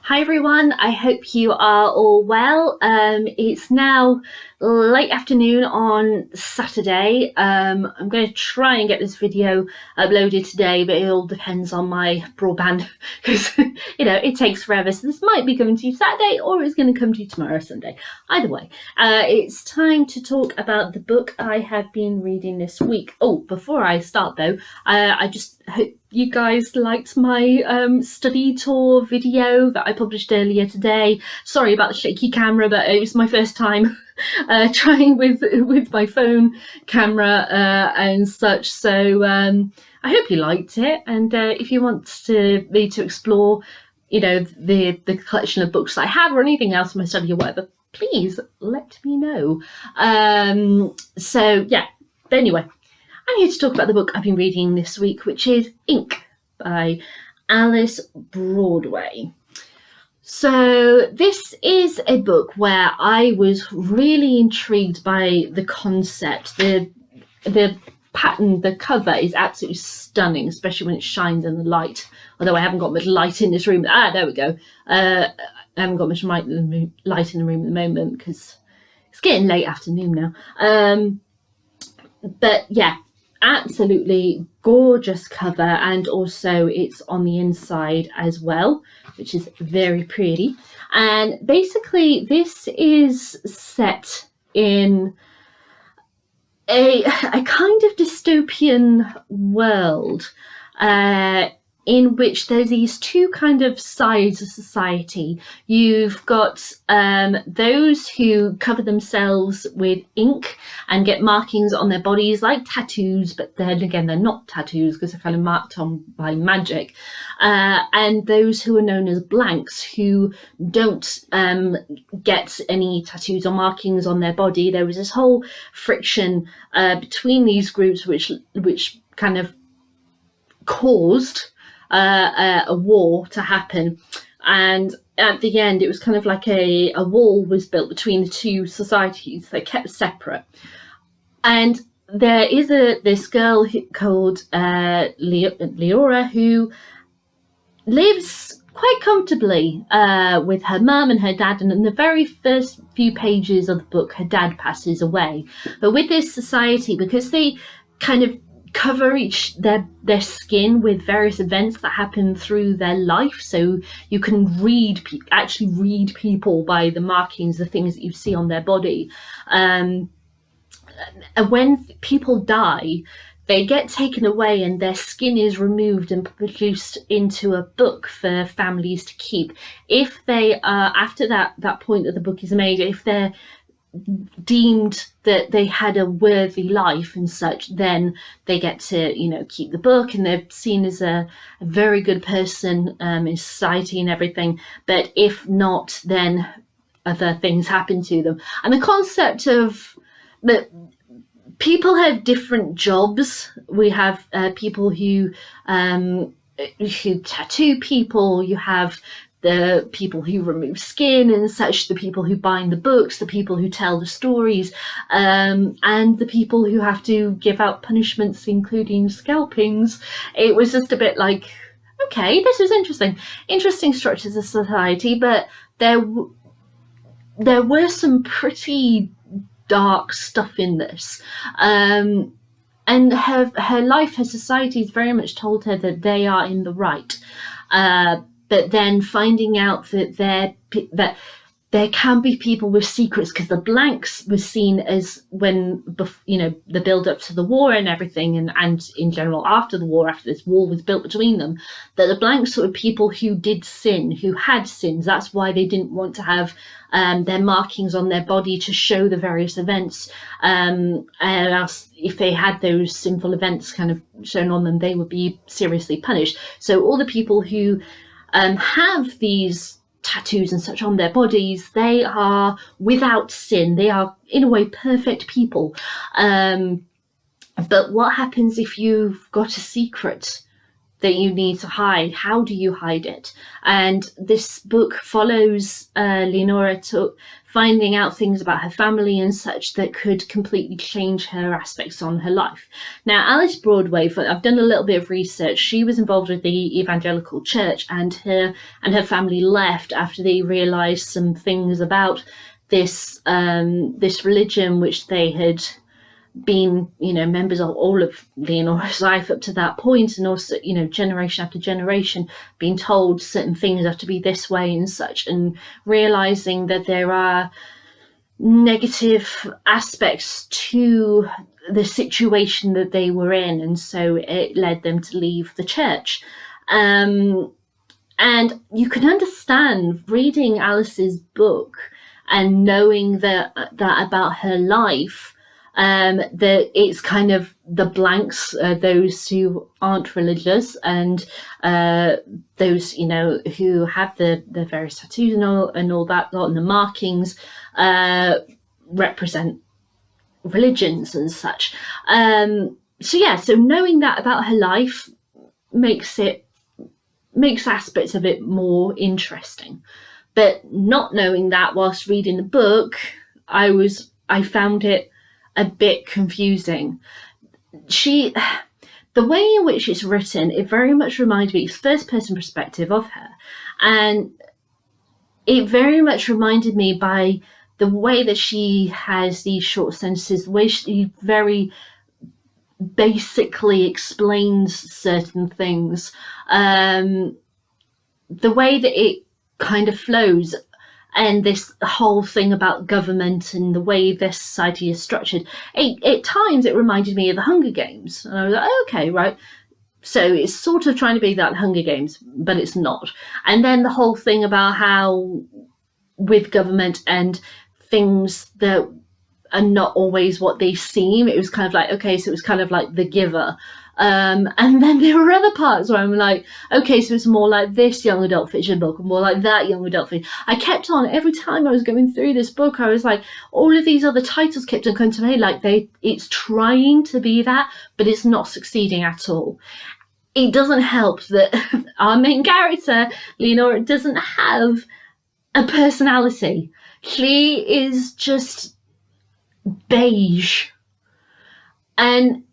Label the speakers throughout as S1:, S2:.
S1: Hi everyone, I hope you are all well. It's now late afternoon on Saturday. I'm going to try and get this video uploaded today, but it all depends on my broadband because, it takes forever. So this might be coming to you Saturday or it's going to come to you tomorrow, Sunday. Either way, it's time to talk about the book I have been reading this week. Oh, before I start though, I just hope you guys liked my study tour video that I published earlier today. Sorry about the shaky camera, but it was my first time trying with my phone camera and such. So I hope you liked it. And if you want me to explore, the collection of books that I have or anything else in my study or whatever, please let me know. So yeah, but anyway, I'm here to talk about the book I've been reading this week, which is Ink by Alice Broadway. So this is a book where I was really intrigued by the concept. The pattern, the cover is absolutely stunning, especially when it shines in the light. Although I haven't got much light in this room. There we go. I haven't got much light in the room at the moment because it's getting late afternoon now. But yeah, absolutely gorgeous cover, and also it's on the inside as well, which is very pretty. And basically this is set in a kind of dystopian world in which there's these two kind of sides of society. You've got those who cover themselves with ink and get markings on their bodies like tattoos, but then again they're not tattoos because they're kind of marked on by magic. And those who are known as blanks, who don't get any tattoos or markings on their body. There was this whole friction between these groups which kind of caused a war to happen, and at the end it was kind of like a wall was built between the two societies. They kept separate, and there is this girl called Leora who lives quite comfortably with her mum and her dad, and in the very first few pages of the book her dad passes away. But with this society, because they kind of cover their skin with various events that happen through their life, so you can actually read people by the markings, the things that you see on their body. And when people die, they get taken away and their skin is removed and produced into a book for families to keep. If they are, after that point that the book is made, if they're deemed that they had a worthy life and such, then they get to keep the book, and they're seen as a very good person in society and everything. But if not, then other things happen to them. And the concept of that people have different jobs. We have people who tattoo people, you have the people who remove skin and such, the people who bind the books, the people who tell the stories, and the people who have to give out punishments, including scalpings. It was just a bit like, okay, this is interesting structures of society, but there were some pretty dark stuff in this. And her life, her society has very much told her that they are in the right. But then finding out that there can be people with secrets, because the blanks were seen as, when the build up to the war and everything, and in general after the war, after this wall was built between them, that the blanks were people who did sin, who had sins. That's why they didn't want to have their markings on their body to show the various events, and else if they had those sinful events kind of shown on them, they would be seriously punished. So all the people who have these tattoos and such on their bodies, they are without sin. They are in a way perfect people. But what happens if you've got a secret that you need to hide? How do you hide it? And this book follows Leonora to finding out things about her family and such that could completely change her aspects on her life. Now, Alice Broadway, I've done a little bit of research. She was involved with the evangelical church, and her family left after they realised some things about this religion, which they had been, members of all of Leonora's life up to that point, and also, generation after generation being told certain things have to be this way and such, and realizing that there are negative aspects to the situation that they were in, and so it led them to leave the church. And you can understand reading Alice's book and knowing that about her life, that it's kind of the blanks, those who aren't religious, and those who have the various tattoos and all that lot, and the markings represent religions and such. So knowing that about her life makes aspects of it more interesting. But not knowing that whilst reading the book, I found it a bit confusing. The way in which it's written, it very much reminded me, it's first person perspective of her, and it very much reminded me by the way that she has these short sentences, the way she very basically explains certain things, the way that it kind of flows, and this whole thing about government and the way this society is structured. At times it reminded me of the Hunger Games, and I was like, oh, okay, right. So it's sort of trying to be that Hunger Games, but it's not. And then the whole thing about how with government and things that are not always what they seem, it was kind of like, okay, so it was kind of like The Giver. And then there were other parts where I'm like, okay, so it's more like this young adult fiction book, and more like that young adult fiction. I kept on, every time I was going through this book, I was like, all of these other titles kept on coming to me, like it's trying to be that, but it's not succeeding at all. It doesn't help that our main character, Leonora, doesn't have a personality. She is just beige. And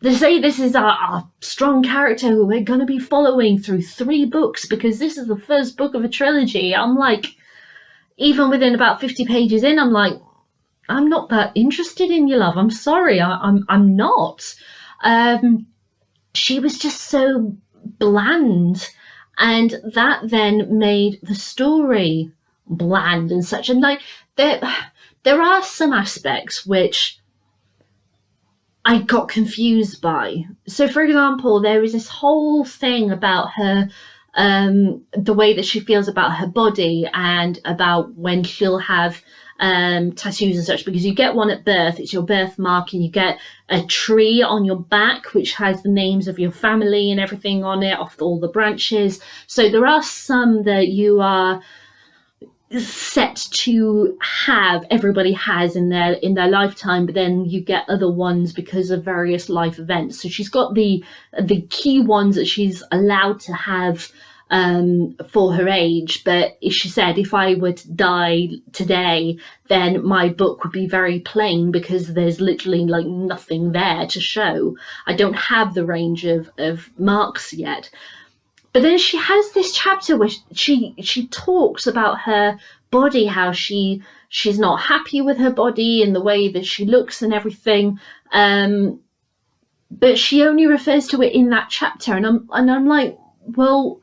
S1: they say this is our strong character who we're going to be following through 3 books because this is the first book of a trilogy. I'm like, even within about 50 pages in, I'm like, I'm not that interested in your love. I'm sorry, I'm not. She was just so bland, and that then made the story bland and such. And like there are some aspects which I got confused by. So, for example, there is this whole thing about her, the way that she feels about her body, and about when she'll have tattoos and such, because you get one at birth, it's your birthmark, and you get a tree on your back which has the names of your family and everything on it, off all the branches. So there are some that you are set to have, everybody has in their lifetime, but then you get other ones because of various life events. So she's got the key ones that she's allowed to have for her age, but she said, if I were to die today, then my book would be very plain because there's literally like nothing there to show. I don't have the range of marks yet. But then she has this chapter where she talks about her body, how she's not happy with her body and the way that she looks and everything. But she only refers to it in that chapter, and I'm like, well,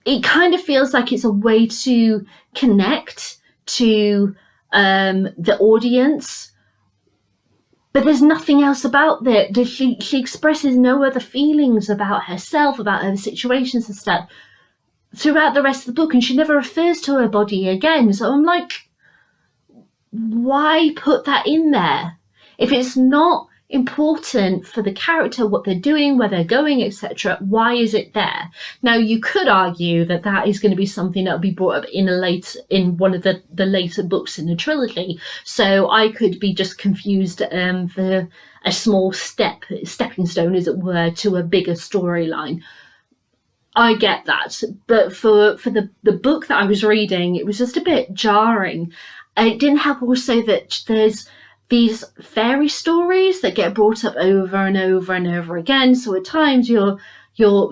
S1: it kind of feels like it's a way to connect to the audience. But there's nothing else about that. She expresses no other feelings about herself, about her situations and stuff throughout the rest of the book, and she never refers to her body again. So I'm like, why put that in there? If it's not important for the character, what they're doing, where they're going, etc. Why is it there? Now, you could argue that that is going to be something that will be brought up in one of the later books in the trilogy. So I could be just confused for a small stepping stone, as it were, to a bigger storyline. I get that, but for the book that I was reading, it was just a bit jarring. It didn't help also that there's these fairy stories that get brought up over and over and over again. So at times you're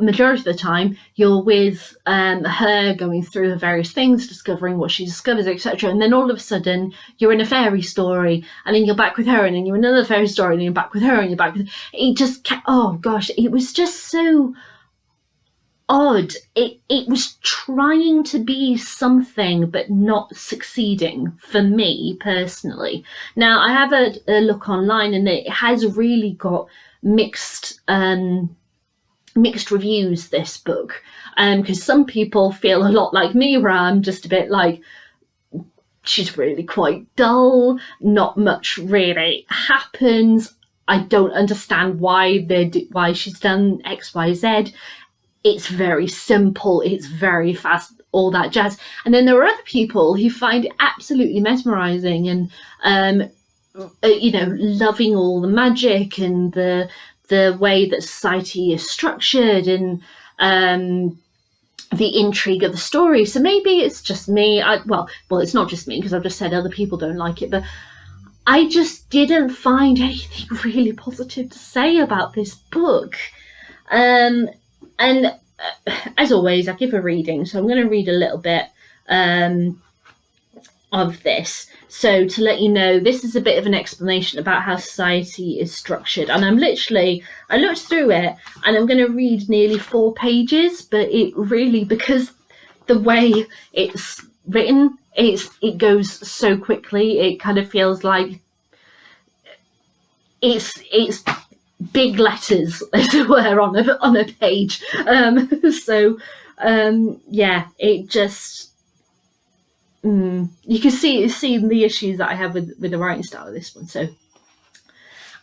S1: majority of the time you're with her going through the various things, discovering what she discovers, etc. And then all of a sudden you're in a fairy story, and then you're back with her, and then you're in another fairy story, and then you're back with her, and you're back with it. Just oh gosh, it was just so odd. It was trying to be something but not succeeding for me personally. Now, I have a look online, and it has really got mixed reviews, this book, because some people feel a lot like me, where I'm just a bit like, she's really quite dull, not much really happens, I don't understand why she's done XYZ. It's very simple, it's very fast, all that jazz. And then there are other people who find it absolutely mesmerizing, and loving all the magic and the way that society is structured, and the intrigue of the story. So maybe it's just me. Well, it's not just me, because I've just said other people don't like it, but I just didn't find anything really positive to say about this book. And as always, I give a reading, so I'm going to read a little bit of this. So to let you know, this is a bit of an explanation about how society is structured. And I looked through it, and I'm going to read nearly 4 pages, but it really, because the way it's written, it goes so quickly, it kind of feels like it's big letters, as it were, on a page. It just you can see the issues that I have with the writing style of this one. So,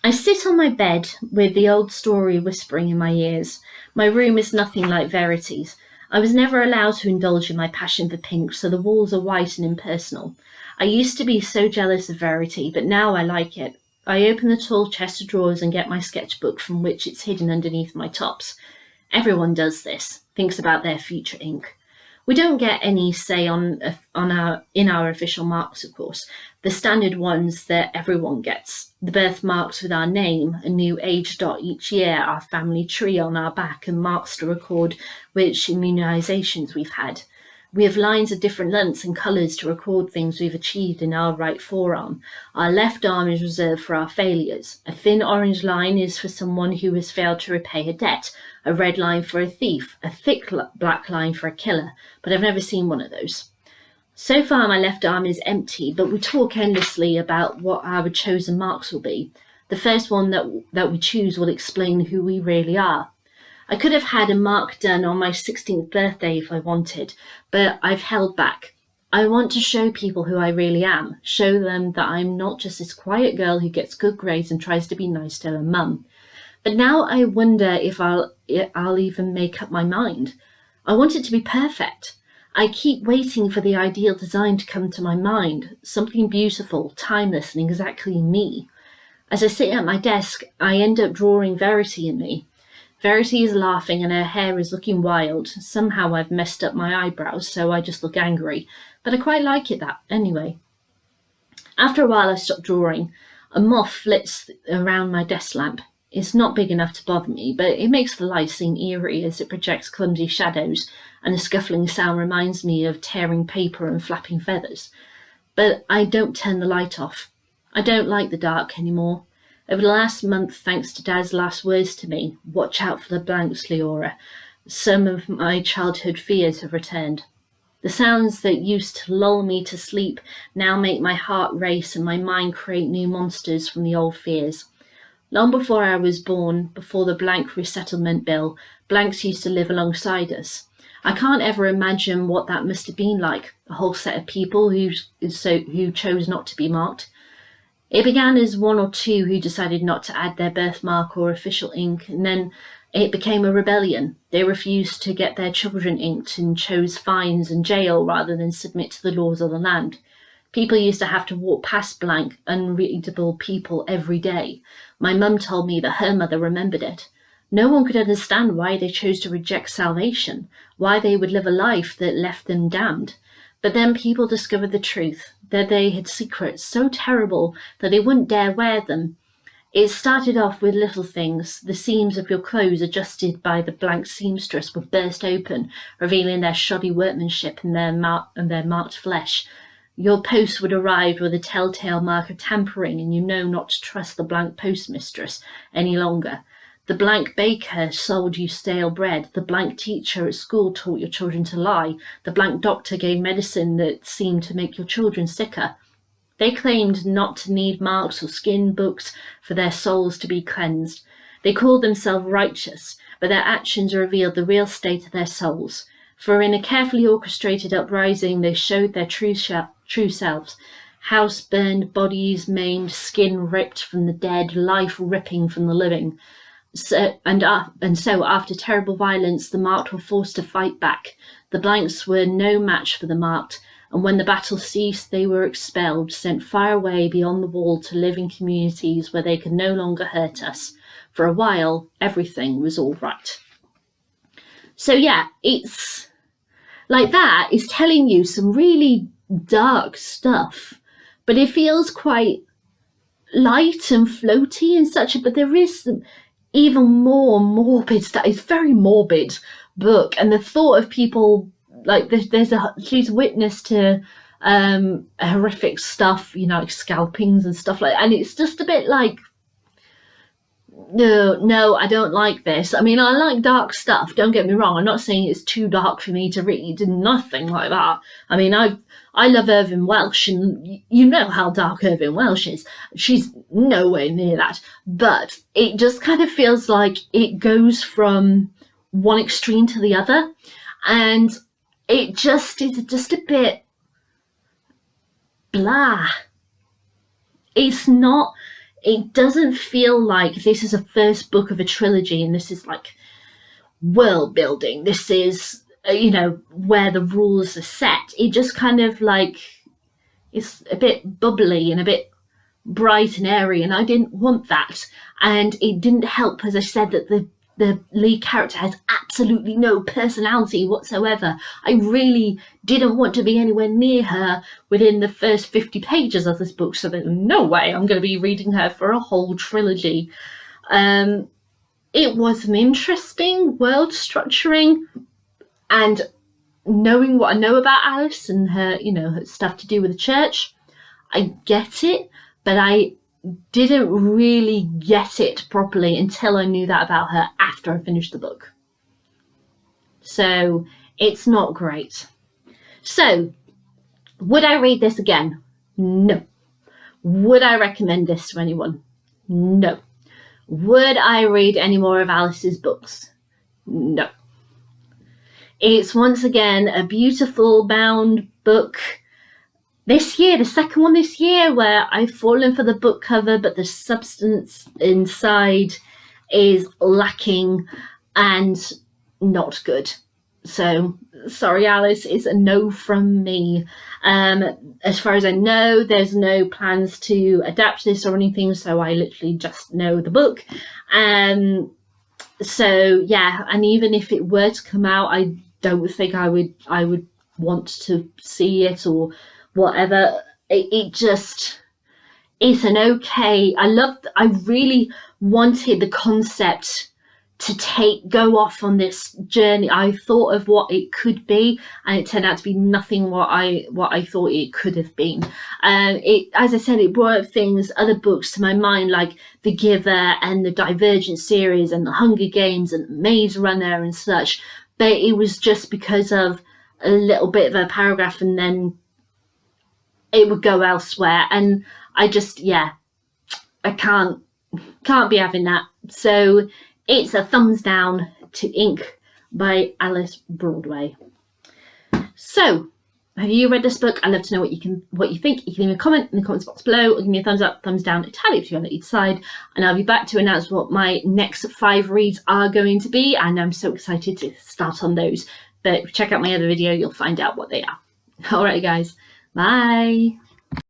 S1: I sit on my bed with the old story whispering in my ears. My room is nothing like Verity's. I was never allowed to indulge in my passion for pink, so the walls are white and impersonal. I used to be so jealous of Verity, but now I like it. I open the tall chest of drawers and get my sketchbook, from which it's hidden underneath my tops. Everyone does this, thinks about their future ink. We don't get any say in our official marks, of course. The standard ones that everyone gets. The birthmarks with our name, a new age dot each year, our family tree on our back, and marks to record which immunisations we've had. We have lines of different lengths and colours to record things we've achieved in our right forearm. Our left arm is reserved for our failures. A thin orange line is for someone who has failed to repay a debt. A red line for a thief. A thick black line for a killer. But I've never seen one of those. So far my left arm is empty, but we talk endlessly about what our chosen marks will be. The first one that we choose will explain who we really are. I could have had a mark done on my 16th birthday if I wanted, but I've held back. I want to show people who I really am, show them that I'm not just this quiet girl who gets good grades and tries to be nice to her mum. But now I wonder if I'll even make up my mind. I want it to be perfect. I keep waiting for the ideal design to come to my mind, something beautiful, timeless, and exactly me. As I sit at my desk, I end up drawing Verity in me. Verity is laughing and her hair is looking wild. Somehow I've messed up my eyebrows, so I just look angry. But I quite like it that anyway. After a while I stop drawing. A moth flits around my desk lamp. It's not big enough to bother me, but it makes the light seem eerie as it projects clumsy shadows, and the scuffling sound reminds me of tearing paper and flapping feathers. But I don't turn the light off. I don't like the dark anymore. Over the last month, thanks to Dad's last words to me, watch out for the blanks, Leora. Some of my childhood fears have returned. The sounds that used to lull me to sleep now make my heart race and my mind create new monsters from the old fears. Long before I was born, before the blank resettlement bill, blanks used to live alongside us. I can't ever imagine what that must have been like, a whole set of people who chose not to be marked. It began as one or two who decided not to add their birthmark or official ink, and then it became a rebellion. They refused to get their children inked and chose fines and jail rather than submit to the laws of the land. People used to have to walk past blank, unreadable people every day. My mum told me that her mother remembered it. No one could understand why they chose to reject salvation, why they would live a life that left them damned. But then people discovered the truth, that they had secrets so terrible that they wouldn't dare wear them. It started off with little things. The seams of your clothes, adjusted by the blank seamstress, would burst open, revealing their shoddy workmanship and their marked flesh. Your post would arrive with a telltale mark of tampering, and you know not to trust the blank postmistress any longer. The blank baker sold you stale bread. The blank teacher at school taught your children to lie. The blank doctor gave medicine that seemed to make your children sicker. They claimed not to need marks or skin books for their souls to be cleansed. They called themselves righteous, but their actions revealed the real state of their souls. For in a carefully orchestrated uprising, they showed their true selves. House burned, bodies maimed, skin ripped from the dead, life ripping from the living. So after terrible violence, the marked were forced to fight back. The blanks were no match for the marked, and when the battle ceased, they were expelled, sent far away beyond the wall to live in communities where they could no longer hurt us. For a while, everything was all right. So yeah, it's like that is telling you some really dark stuff, but it feels quite light and floaty and such, but there is some even more morbid stuff. It's a very morbid book, and the thought of people like she's witness to horrific stuff, like scalpings and stuff like that, and it's just a bit like, no, I don't like this. I mean, I like dark stuff, don't get me wrong. I'm not saying it's too dark for me to read, nothing like that. I mean, I love Irvine Welsh, and you know how dark Irvine Welsh is. She's nowhere near that. But it just kind of feels like it goes from one extreme to the other. And it just is just a bit blah. It doesn't feel like this is a first book of a trilogy and this is like world building. This is, where the rules are set. It just kind of like, it's a bit bubbly and a bit bright and airy, and I didn't want that. And it didn't help, as I said, that the lead character has absolutely no personality whatsoever. I really didn't want to be anywhere near her within the first 50 pages of this book, so there's no way I'm going to be reading her for a whole trilogy. It was an interesting world structuring, and knowing what I know about Alice and her, her stuff to do with the church, I get it, but I didn't really get it properly until I knew that about her after I finished the book. So it's not great. So would I read this again? No. Would I recommend this to anyone? No. Would I read any more of Alice's books? No. It's once again a beautiful bound book. This year, the second one this year, where I've fallen for the book cover, but the substance inside is lacking and not good. So, sorry, Alice, it's a no from me. As far as I know, there's no plans to adapt this or anything, so I literally just know the book. So, yeah, and even if it were to come out, I don't think I would want to see it or whatever. It's an okay. I really wanted the concept to go off on this journey. I thought of what it could be, and it turned out to be nothing what I thought it could have been. As I said, it brought up other books to my mind, like The Giver and the Divergent series and the Hunger Games and Maze Runner and such. But it was just because of a little bit of a paragraph, and then it would go elsewhere, and I just, I can't be having that. So it's a thumbs down to Ink by Alice Broadway. So Have you read this book? I'd love to know what you think. You can leave a comment in the comments box below, or give me a thumbs up, thumbs down, entirely up to you on each side. And I'll be back to announce what my next 5 reads are going to be, and I'm so excited to start on those. But check out my other video, you'll find out what they are. Alright guys, bye!